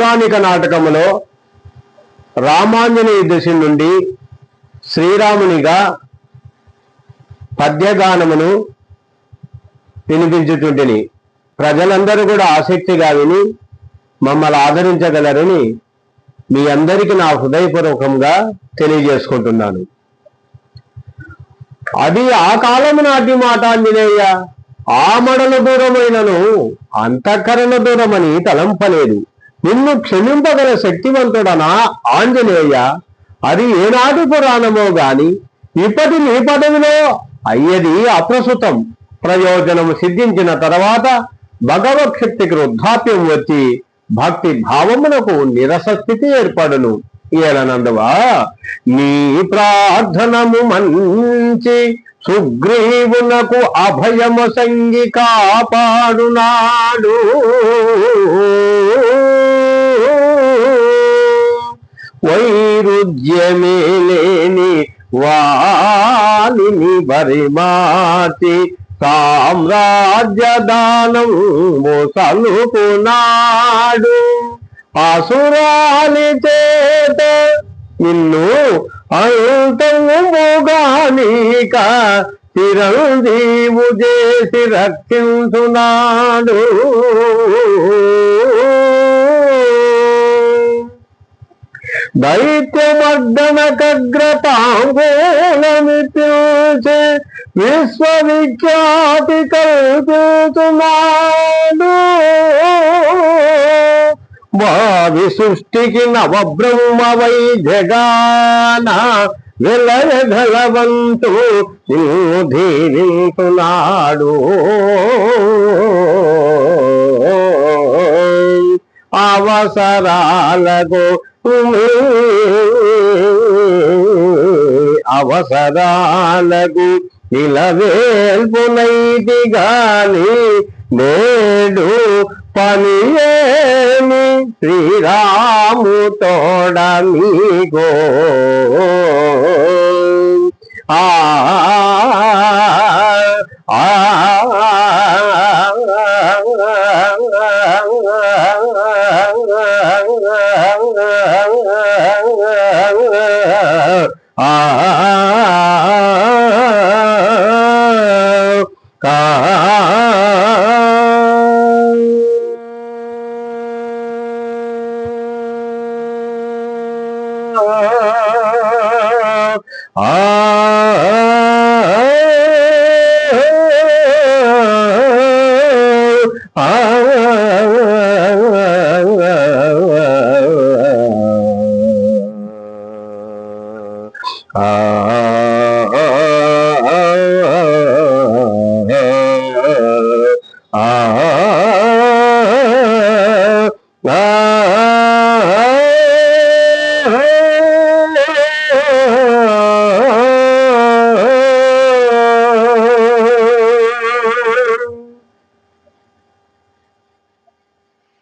పౌరాణిక నాటకములో రామాంజనేయ దశ నుండి శ్రీరామునిగా పద్యగానమును వినిపించుచుంటిని. ప్రజలందరూ కూడా ఆసక్తిగా విని మమ్మల్ని ఆదరించగలరని మీ అందరికీ నా హృదయపూర్వకంగా తెలియజేసుకుంటున్నాను. అది ఆ కాలము నాటి మాట ఆంజనేయ, ఆమడల దూరమైనను అంతఃకరణ దూరమని తలంపలేదు. నిన్ను క్షమింపగల శక్తివంతుడనా ఆంజనేయ, అది ఏనాటి పురాణమో గాని ఇప్పటి నీ పదవిలో అయ్యేది అప్రస్తుతం. ప్రయోజనము సిద్ధించిన తర్వాత భగవత్ శక్తికి వృద్ధాప్యం వచ్చి భక్తి భావమునకు నిరసస్థితి ఏర్పడును. ఏలనందువా నీ ప్రార్థనము మంచి సుగ్రీవునకు అభయము సంగి కాపాడునాడు. వైరుధ్యమే లేని వాలిని బరిమాటి సామ్రాజ్య దానం సలుపునాడు. అసురాలి చేత నిన్ను అంతముగానిక చిరంజీవు చేసి రక్షించునాడు. దైత్యమర్దనకగ్రతాంగోళమిత్యుచే విశ్వవిఖ్యాతి కల్పించునాడు. భావి సృష్టికి నవబ్రహ్మ వై జగాన విలయగలవంతు దీవించునాడు. అవసరాలకు నిలవేల్పునైతి గాని నేడు పని ఏమి శ్రీరాము తోడ మీగో. ఆ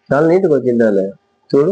చాలా నీట్గా వచ్చిండాలి చూడు.